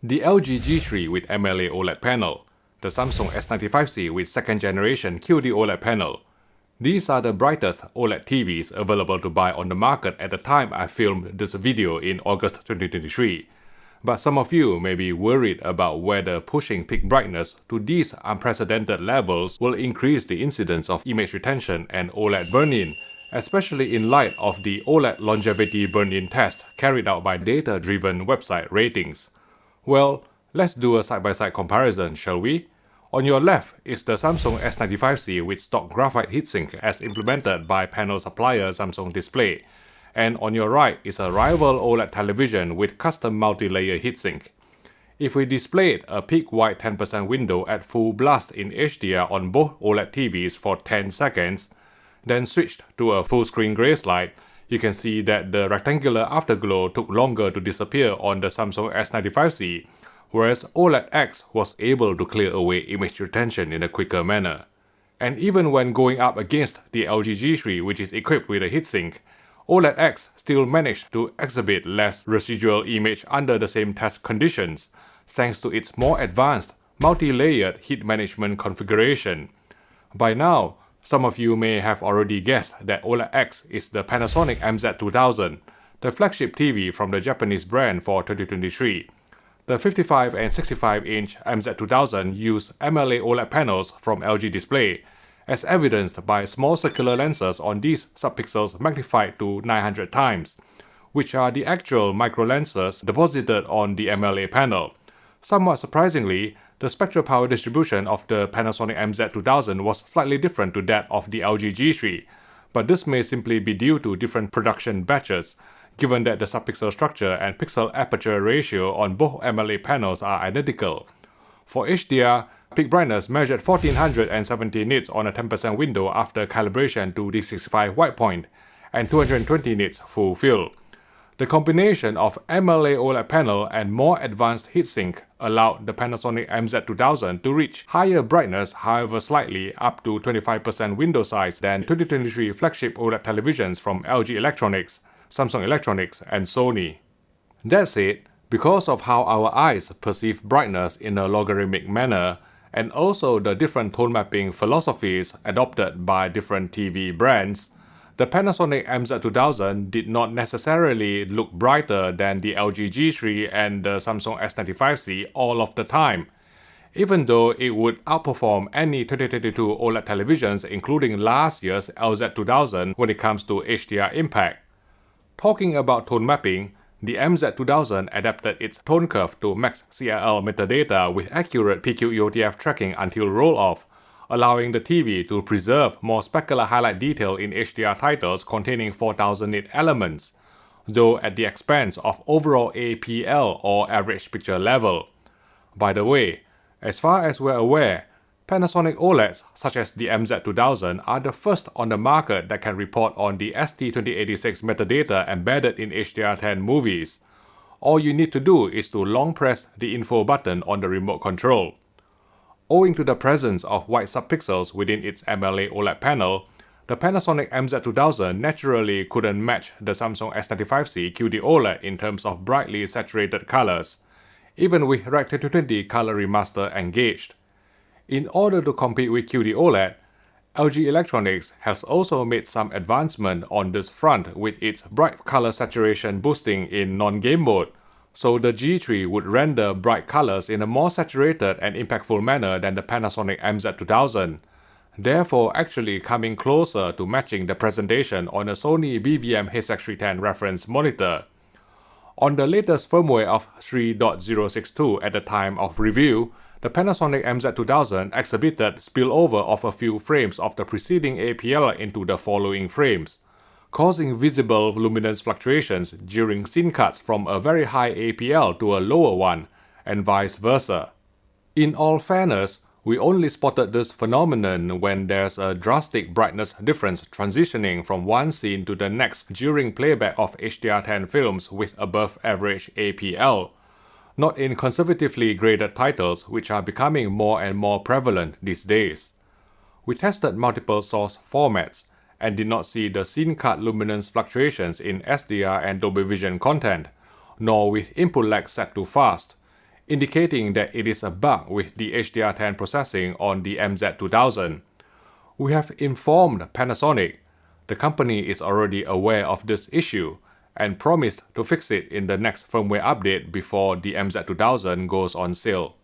the LG G3 with MLA OLED panel, the Samsung S95C with second generation QD-OLED panel. These are the brightest OLED TVs available to buy on the market at the time I filmed this video in August 2023. But some of you may be worried about whether pushing peak brightness to these unprecedented levels will increase the incidence of image retention and OLED burn-in, especially in light of the OLED longevity burn-in test carried out by data-driven website ratings. Well, let's do a side-by-side comparison, shall we? On your left is the Samsung S95C with stock graphite heatsink as implemented by panel supplier Samsung Display, and on your right is a rival OLED television with custom multi-layer heatsink. If we displayed a peak wide 10% window at full blast in HDR on both OLED TVs for 10 seconds, then switched to a full screen gray slide, you can see that the rectangular afterglow took longer to disappear on the Samsung S95C, whereas OLED X was able to clear away image retention in a quicker manner. And even when going up against the LG G3, which is equipped with a heatsink, OLED X still managed to exhibit less residual image under the same test conditions, thanks to its more advanced multi-layered heat management configuration. By now, some of you may have already guessed that OLED X is the Panasonic MZ2000, the flagship TV from the Japanese brand for 2023. The 55 and 65-inch MZ2000 use MLA OLED panels from LG Display, as evidenced by small circular lenses on these subpixels magnified to 900 times, which are the actual micro lenses deposited on the MLA panel. Somewhat surprisingly, the spectral power distribution of the Panasonic MZ2000 was slightly different to that of the LG G3, but this may simply be due to different production batches, given that the subpixel structure and pixel aperture ratio on both MLA panels are identical. For HDR, peak brightness measured 1470 nits on a 10% window after calibration to D65 white point, and 220 nits full fill. The combination of MLA OLED panel and more advanced heatsink allowed the Panasonic MZ2000 to reach higher brightness, however slightly up to 25% window size than 2023 flagship OLED televisions from LG Electronics, Samsung Electronics, and Sony. That said, because of how our eyes perceive brightness in a logarithmic manner, and also the different tone mapping philosophies adopted by different TV brands, the Panasonic MZ2000 did not necessarily look brighter than the LG G3 and the Samsung S95C all of the time, even though it would outperform any 2022 OLED televisions including last year's LZ2000 when it comes to HDR impact. Talking about tone mapping, the MZ2000 adapted its tone curve to max CLL metadata with accurate PQ-EOTF tracking until roll-off, allowing the TV to preserve more specular highlight detail in HDR titles containing 4000 nit elements, though at the expense of overall APL or average picture level. By the way, as far as we're aware, Panasonic OLEDs such as the MZ2000 are the first on the market that can report on the ST2086 metadata embedded in HDR10 movies. All you need to do is to long press the info button on the remote control. Owing to the presence of white subpixels within its MLA OLED panel, the Panasonic MZ2000 naturally couldn't match the Samsung S95C QD-OLED in terms of brightly saturated colors, even with Rec 2020 Color Remaster engaged. In order to compete with QD-OLED, LG Electronics has also made some advancement on this front with its bright color saturation boosting in non-game mode, so the G3 would render bright colors in a more saturated and impactful manner than the Panasonic MZ2000, therefore actually coming closer to matching the presentation on a Sony BVM HSX310 reference monitor. On the latest firmware of 3.062 at the time of review, the Panasonic MZ2000 exhibited spillover of a few frames of the preceding APL into the following frames, causing visible luminance fluctuations during scene cuts from a very high APL to a lower one, and vice versa. In all fairness, we only spotted this phenomenon when there's a drastic brightness difference transitioning from one scene to the next during playback of HDR10 films with above average APL, not in conservatively graded titles which are becoming more and more prevalent these days. We tested multiple source formats and did not see the scene cut luminance fluctuations in SDR and Dolby Vision content, nor with input lag set to fast. indicating that it is a bug with the HDR10 processing on the MZ2000. We have informed Panasonic. The company is already aware of this issue and promised to fix it in the next firmware update before the MZ2000 goes on sale.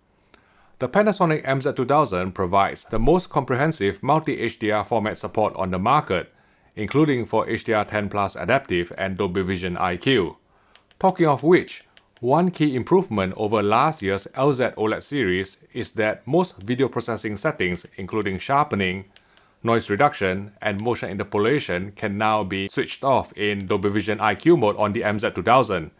The Panasonic MZ2000 provides the most comprehensive multi-HDR format support on the market, including for HDR10 Plus Adaptive and Dolby Vision IQ. Talking of which, one key improvement over last year's LZ OLED series is that most video processing settings, including sharpening, noise reduction, and motion interpolation, can now be switched off in Dolby Vision IQ mode on the MZ2000,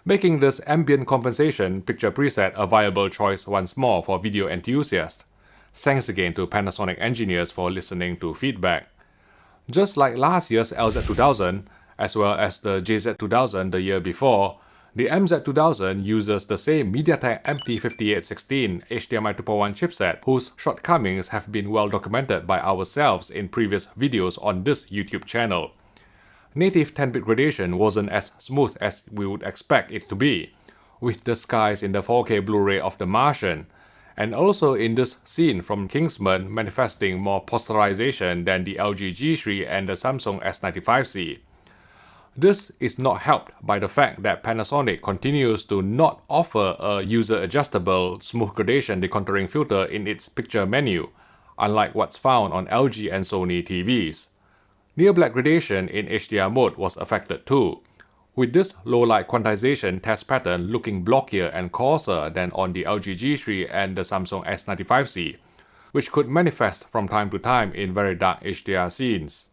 making this ambient compensation picture preset a viable choice once more for video enthusiasts. Thanks again to Panasonic engineers for listening to feedback. Just like last year's LZ2000, as well as the JZ2000 the year before, the MZ2000 uses the same MediaTek MT5816 HDMI 2.1 chipset, whose shortcomings have been well documented by ourselves in previous videos on this YouTube channel. Native 10-bit gradation wasn't as smooth as we would expect it to be, with the skies in the 4K Blu-ray of The Martian, and also in this scene from Kingsman manifesting more posterization than the LG G3 and the Samsung S95C. This is not helped by the fact that Panasonic continues to not offer a user-adjustable smooth gradation decontouring filter in its picture menu, unlike what's found on LG and Sony TVs. Near black gradation in HDR mode was affected too, with this low-light quantization test pattern looking blockier and coarser than on the LG G3 and the Samsung S95C, which could manifest from time to time in very dark HDR scenes.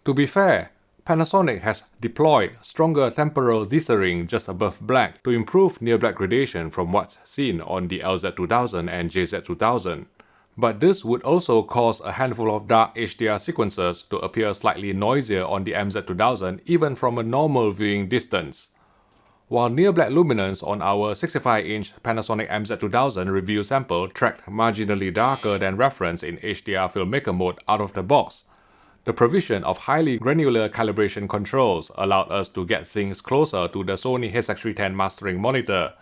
To be fair, Panasonic has deployed stronger temporal dithering just above black to improve near black gradation from what's seen on the LZ2000 and JZ2000. But this would also cause a handful of dark HDR sequences to appear slightly noisier on the MZ2000 even from a normal viewing distance. While near black luminance on our 65-inch Panasonic MZ2000 review sample tracked marginally darker than reference in HDR filmmaker mode out of the box, the provision of highly granular calibration controls allowed us to get things closer to the Sony A95C mastering monitor,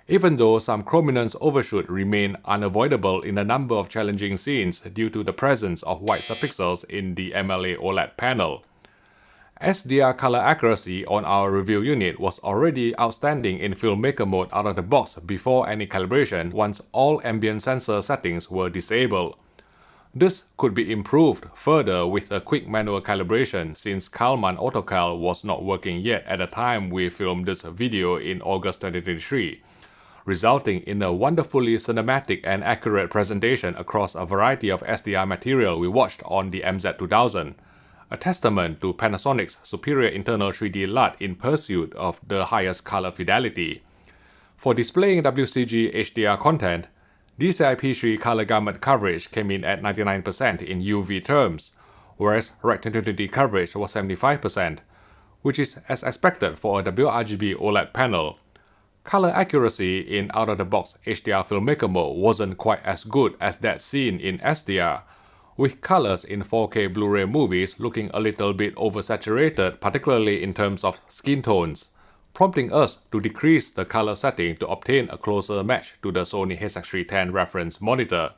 even though some chrominance overshoot remain unavoidable in a number of challenging scenes due to the presence of white subpixels in the MLA OLED panel. SDR color accuracy on our review unit was already outstanding in filmmaker mode out of the box before any calibration once all ambient sensor settings were disabled. This could be improved further with a quick manual calibration since Kalman AutoCal was not working yet at the time we filmed this video in August 2023, resulting in a wonderfully cinematic and accurate presentation across a variety of SDR material we watched on the MZ2000, a testament to Panasonic's superior internal 3D LUT in pursuit of the highest color fidelity. For displaying WCG HDR content, DCI-P3 color gamut coverage came in at 99% in UV terms, whereas Rec 2020 coverage was 75%, which is as expected for a WRGB OLED panel. Color accuracy in out-of-the-box HDR filmmaker mode wasn't quite as good as that seen in SDR, with colors in 4K Blu-ray movies looking a little bit oversaturated, particularly in terms of skin tones, prompting us to decrease the color setting to obtain a closer match to the Sony A95C reference monitor.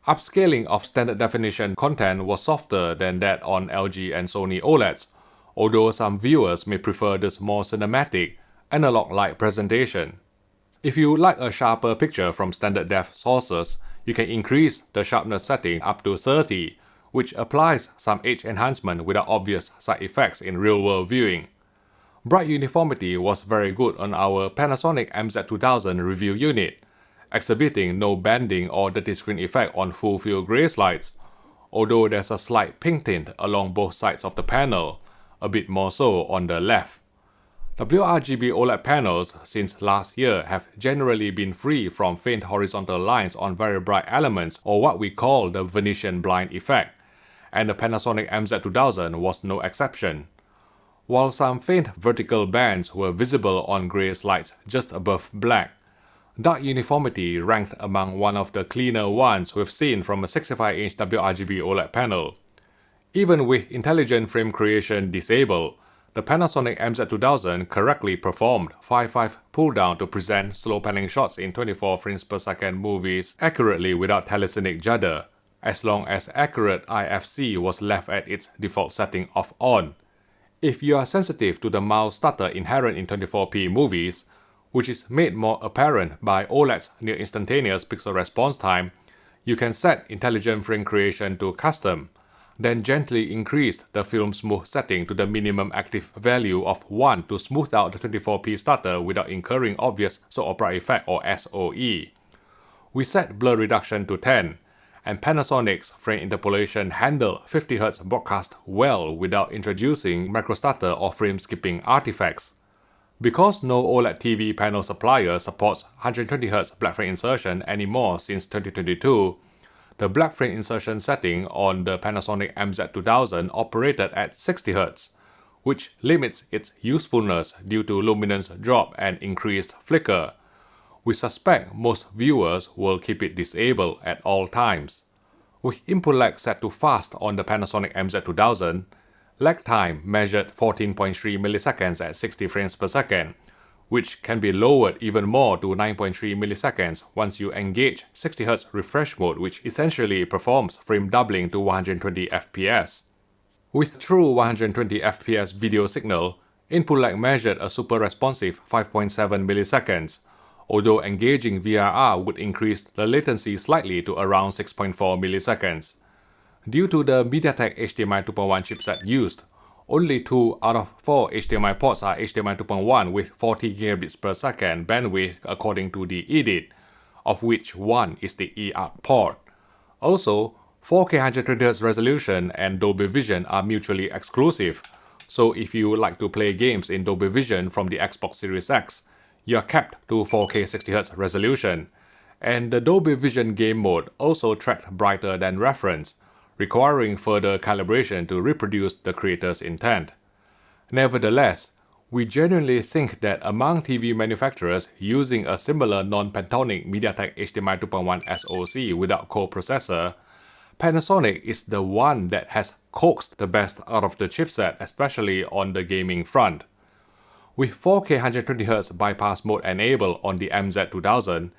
Upscaling of standard definition content was softer than that on LG and Sony OLEDs, although some viewers may prefer this more cinematic, analog-like presentation. If you like a sharper picture from standard def sources, you can increase the sharpness setting up to 30, which applies some edge enhancement without obvious side effects in real-world viewing. Bright uniformity was very good on our Panasonic MZ2000 review unit, exhibiting no banding or dirty screen effect on full-field gray slides, although there's a slight pink tint along both sides of the panel, a bit more so on the left. WRGB OLED panels since last year have generally been free from faint horizontal lines on very bright elements, or what we call the Venetian blind effect, and the Panasonic MZ2000 was no exception. While some faint vertical bands were visible on gray slides just above black, dark uniformity ranked among one of the cleaner ones we've seen from a 65-inch WRGB OLED panel. Even with intelligent frame creation disabled, the Panasonic MZ2000 correctly performed 5.5 pull-down to present slow panning shots in 24 frames per second movies accurately without telecinic judder, as long as accurate IFC was left at its default setting of on. If you are sensitive to the mild stutter inherent in 24p movies, which is made more apparent by OLED's near instantaneous pixel response time, you can set intelligent frame creation to custom, then gently increase the film smooth setting to the minimum active value of 1 to smooth out the 24p stutter without incurring obvious soap opera effect or SOE. We set blur reduction to 10, and Panasonic's frame interpolation handled 50Hz broadcast well without introducing microstutter or frame skipping artifacts. Because no OLED TV panel supplier supports 120Hz black frame insertion anymore since 2022, the black frame insertion setting on the Panasonic MZ2000 operated at 60Hz, which limits its usefulness due to luminance drop and increased flicker. We suspect most viewers will keep it disabled at all times. With input lag set to fast on the Panasonic MZ2000, lag time measured 14.3 milliseconds at 60 frames per second, which can be lowered even more to 9.3 milliseconds once you engage 60Hz refresh mode, which essentially performs frame doubling to 120 FPS. With true 120 FPS video signal, input lag measured a super responsive 5.7 milliseconds, although engaging VRR would increase the latency slightly to around 6.4 milliseconds. Due to the MediaTek HDMI 2.1 chipset used, only 2 out of 4 HDMI ports are HDMI 2.1 with 40 gigabits per second bandwidth according to the edit, of which one is the eARC port. Also, 4K 120Hz resolution and Dolby Vision are mutually exclusive, so if you like to play games in Dolby Vision from the Xbox Series X, you are capped to 4K 60Hz resolution, and the Dolby Vision game mode also tracked brighter than reference, requiring further calibration to reproduce the creator's intent. Nevertheless, we genuinely think that among TV manufacturers using a similar non-Pantonic MediaTek HDMI 2.1 SoC without co-processor, Panasonic is the one that has coaxed the best out of the chipset, especially on the gaming front. With 4K 120Hz bypass mode enabled on the MZ2000,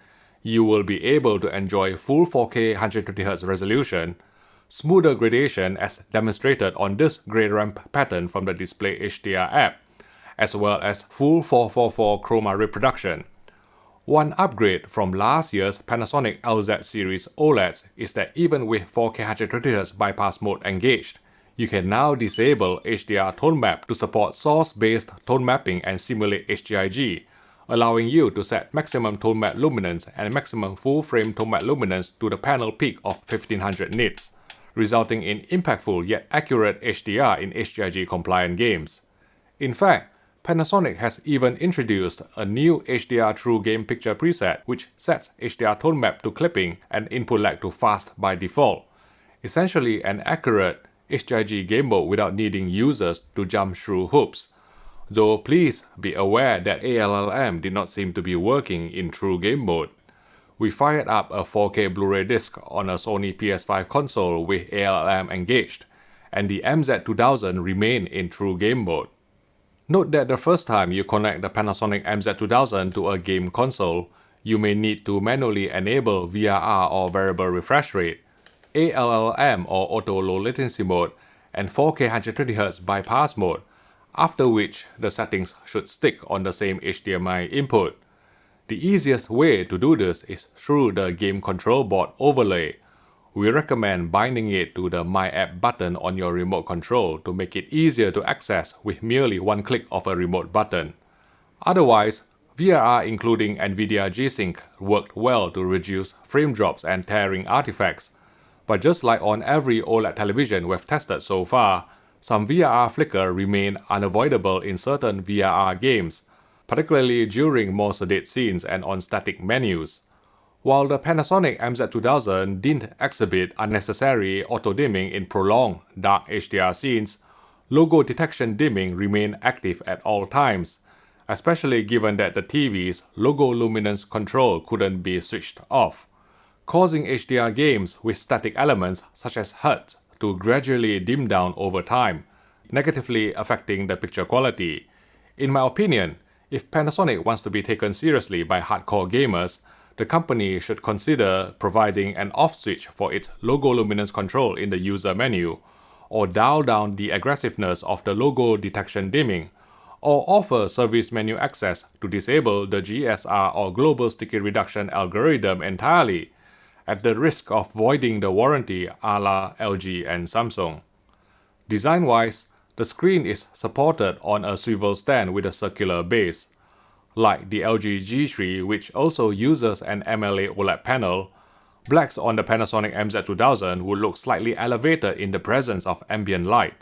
you will be able to enjoy full 4K 120Hz resolution, smoother gradation as demonstrated on this gray ramp pattern from the Display HDR app, as well as full 444 chroma reproduction. One upgrade from last year's Panasonic LZ series OLEDs is that even with 4K 120Hz bypass mode engaged, you can now disable HDR tone map to support source-based tone mapping and simulate HGIG, allowing you to set maximum tone map luminance and maximum full-frame tone map luminance to the panel peak of 1500 nits, resulting in impactful yet accurate HDR in HGIG-compliant games. In fact, Panasonic has even introduced a new HDR True Game Picture preset which sets HDR tone map to clipping and input lag to fast by default, essentially an accurate HGIG game mode without needing users to jump through hoops. Though please be aware that ALLM did not seem to be working in True Game mode. We fired up a 4K Blu-ray disc on a Sony PS5 console with ALM engaged, and the MZ2000 remained in True Game mode. Note that the first time you connect the Panasonic MZ2000 to a game console, you may need to manually enable VRR or variable refresh rate, ALLM or auto low latency mode, and 4K 120Hz bypass mode, after which the settings should stick on the same HDMI input. The easiest way to do this is through the game control board overlay. We recommend binding it to the My App button on your remote control to make it easier to access with merely one click of a remote button. Otherwise, VRR including NVIDIA G-Sync worked well to reduce frame drops and tearing artifacts. But just like on every OLED television we've tested so far, some VRR flicker remain unavoidable in certain VRR games, particularly during more sedate scenes and on static menus. While the Panasonic MZ2000 didn't exhibit unnecessary auto-dimming in prolonged dark HDR scenes, logo detection dimming remained active at all times, especially given that the TV's logo luminance control couldn't be switched off, causing HDR games with static elements such as HUD to gradually dim down over time, negatively affecting the picture quality. In my opinion, if Panasonic wants to be taken seriously by hardcore gamers, the company should consider providing an off switch for its logo luminance control in the user menu, or dial down the aggressiveness of the logo detection dimming, or offer service menu access to disable the GSR or global sticky reduction algorithm entirely, at the risk of voiding the warranty a la LG and Samsung. Design-wise, the screen is supported on a swivel stand with a circular base. Like the LG G3, which also uses an AMOLED OLED panel, blacks on the Panasonic MZ2000 would look slightly elevated in the presence of ambient light,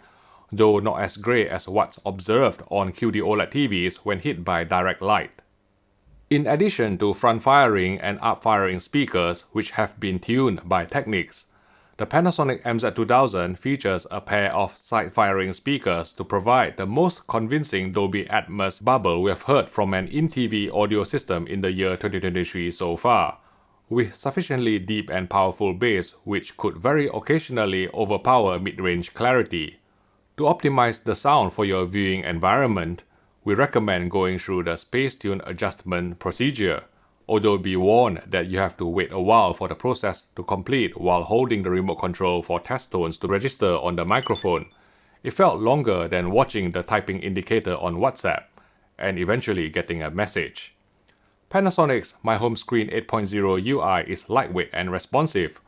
though not as grey as what's observed on QD-OLED TVs when hit by direct light. In addition to front-firing and up-firing speakers which have been tuned by Technics, the Panasonic MZ2000 features a pair of side-firing speakers to provide the most convincing Dolby Atmos bubble we have heard from an in-TV audio system in the year 2023 so far, with sufficiently deep and powerful bass which could very occasionally overpower mid-range clarity. To optimize the sound for your viewing environment, we recommend going through the space tune adjustment procedure, although be warned that you have to wait a while for the process to complete while holding the remote control for test tones to register on the microphone. It felt longer than watching the typing indicator on WhatsApp, and eventually getting a message. Panasonic's My Home Screen 8.0 UI is lightweight and responsive,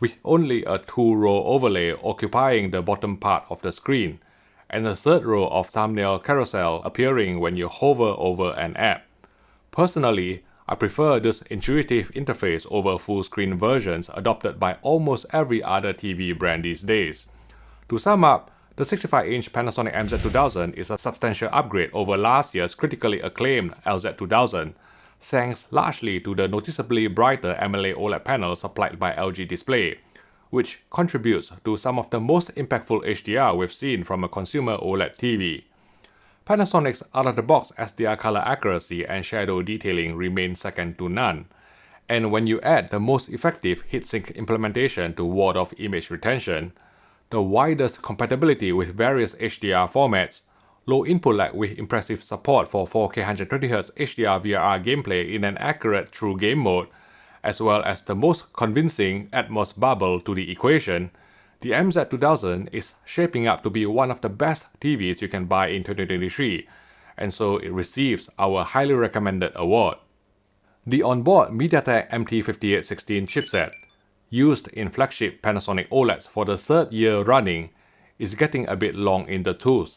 with only a 2-row overlay occupying the bottom part of the screen, and a third row of thumbnail carousel appearing when you hover over an app. Personally, I prefer this intuitive interface over full-screen versions adopted by almost every other TV brand these days. To sum up, the 65-inch Panasonic MZ2000 is a substantial upgrade over last year's critically acclaimed LZ2000, thanks largely to the noticeably brighter AMOLED OLED panel supplied by LG Display, which contributes to some of the most impactful HDR we've seen from a consumer OLED TV. Panasonic's out-of-the-box SDR color accuracy and shadow detailing remain second to none, and when you add the most effective heatsink implementation to ward off image retention, the widest compatibility with various HDR formats, low input lag with impressive support for 4K 120Hz HDR VRR gameplay in an accurate true game mode, as well as the most convincing Atmos bubble to the equation, the MZ2000 is shaping up to be one of the best TVs you can buy in 2023, and so it receives our highly recommended award. The onboard MediaTek MT5816 chipset, used in flagship Panasonic OLEDs for the third year running, is getting a bit long in the tooth,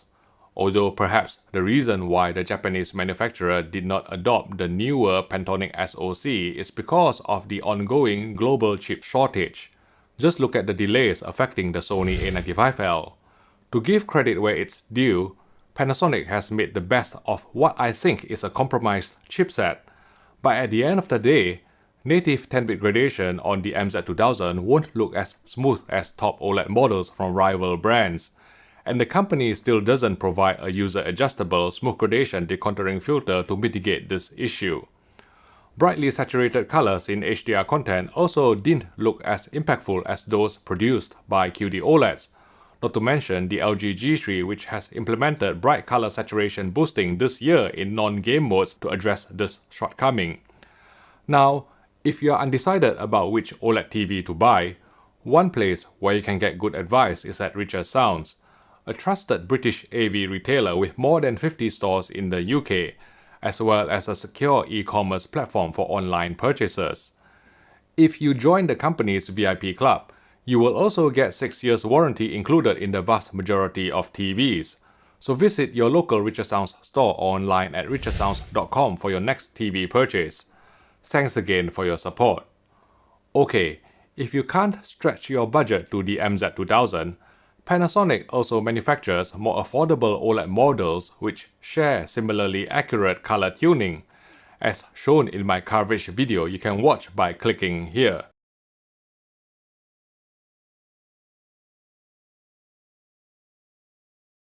although perhaps the reason why the Japanese manufacturer did not adopt the newer Pantonic SoC is because of the ongoing global chip shortage. Just look at the delays affecting the Sony A95L. To give credit where it's due, Panasonic has made the best of what I think is a compromised chipset, but at the end of the day, native 10-bit gradation on the MZ2000 won't look as smooth as top OLED models from rival brands, and the company still doesn't provide a user-adjustable smooth gradation decontouring filter to mitigate this issue. Brightly saturated colors in HDR content also didn't look as impactful as those produced by QD-OLEDs, not to mention the LG G3, which has implemented bright color saturation boosting this year in non-game modes to address this shortcoming. Now, if you are undecided about which OLED TV to buy, one place where you can get good advice is at Richer Sounds, a trusted British AV retailer with more than 50 stores in the UK, as well as a secure e-commerce platform for online purchases. If you join the company's VIP club, you will also get 6 years warranty included in the vast majority of TVs. So visit your local Richer Sounds store or online at richersounds.com for your next TV purchase. Thanks again for your support. Okay, if you can't stretch your budget to the MZ2000, Panasonic also manufactures more affordable OLED models which share similarly accurate color tuning, as shown in my coverage video you can watch by clicking here.